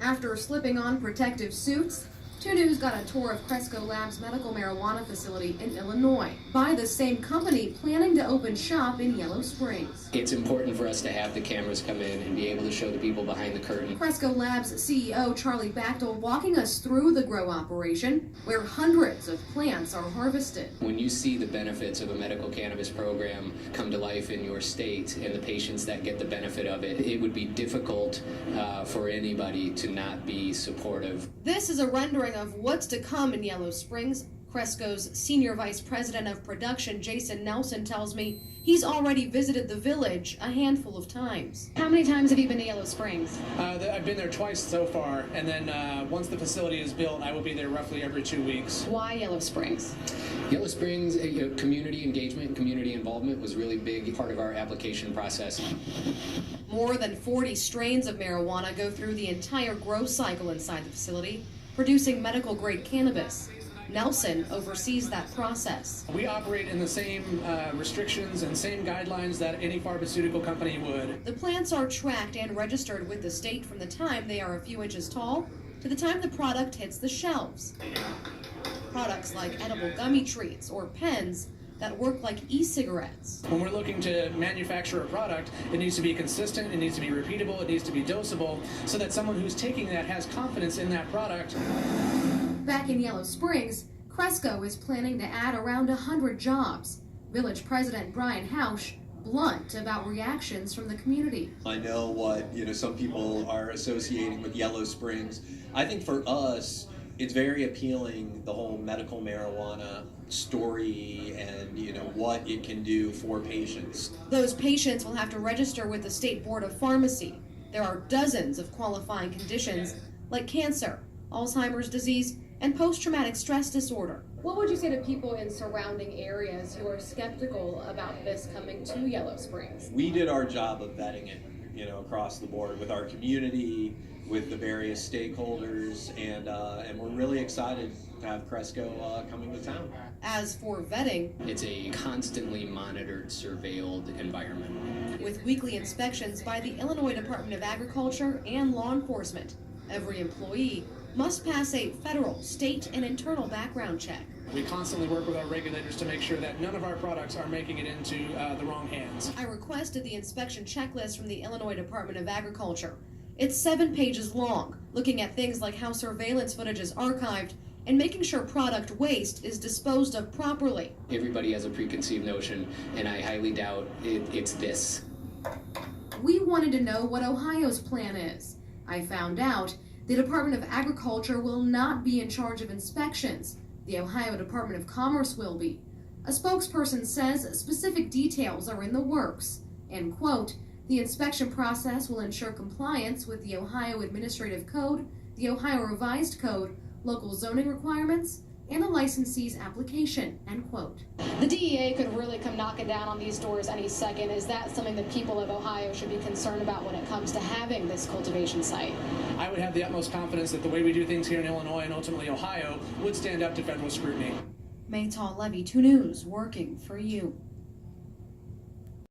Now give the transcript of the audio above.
After slipping on protective suits, 2 News got a tour of Cresco Labs' medical marijuana facility in Illinois by the same company planning to open shop in Yellow Springs. It's important for us to have the cameras come in and be able to show the people behind the curtain. Cresco Labs CEO Charlie Bachtel walking us through the grow operation, where hundreds of plants are harvested. When you see the benefits of a medical cannabis program come to life in your state and the patients that get the benefit of it, it would be difficult for anybody to not be supportive. This is a rendering of what's to come in Yellow Springs. Cresco's Senior Vice President of Production, Jason Nelson, tells me he's already visited the village a handful of times. How many times have you been to Yellow Springs? I've been there twice so far, and then once the facility is built, I will be there roughly every 2 weeks. Why Yellow Springs? Yellow Springs, community engagement and community involvement was really big part of our application process. More than 40 strains of marijuana go through the entire grow cycle inside the facility, producing medical-grade cannabis. Nelson oversees that process. We operate in the same restrictions and same guidelines that any pharmaceutical company would. The plants are tracked and registered with the state from the time they are a few inches tall to the time the product hits the shelves. Products like edible gummy treats or pens that work like e-cigarettes. When we're looking to manufacture a product, it needs to be consistent, it needs to be repeatable, it needs to be dosable, so that someone who's taking that has confidence in that product. Back in Yellow Springs, Cresco is planning to add around 100 jobs. Village President Brian Hausch blunt about reactions from the community. I know what some people are associating with Yellow Springs. I think for us, it's very appealing, the whole medical marijuana story and what it can do for patients. Those patients will have to register with the State Board of Pharmacy. There are dozens of qualifying conditions like cancer, Alzheimer's disease, and post-traumatic stress disorder. What would you say to people in surrounding areas who are skeptical about this coming to Yellow Springs? We did our job of vetting it, across the board with our community, with the various stakeholders, and we're really excited to have Cresco coming to town. As for vetting, it's a constantly monitored, surveilled environment. With weekly inspections by the Illinois Department of Agriculture and law enforcement, every employee must pass a federal, state, and internal background check. We constantly work with our regulators to make sure that none of our products are making it into the wrong hands. I requested the inspection checklist from the Illinois Department of Agriculture. It's 7 pages long, looking at things like how surveillance footage is archived and making sure product waste is disposed of properly. Everybody has a preconceived notion, and I highly doubt it's this. We wanted to know what Ohio's plan is. I found out the Department of Agriculture will not be in charge of inspections. The Ohio Department of Commerce will be. A spokesperson says specific details are in the works, and quote, the inspection process will ensure compliance with the Ohio Administrative Code, the Ohio Revised Code, local zoning requirements, and the licensee's application, end quote. The DEA could really come knocking down on these doors any second. Is that something that people of Ohio should be concerned about when it comes to having this cultivation site? I would have the utmost confidence that the way we do things here in Illinois and ultimately Ohio would stand up to federal scrutiny. Maytal Levy, 2 News, working for you.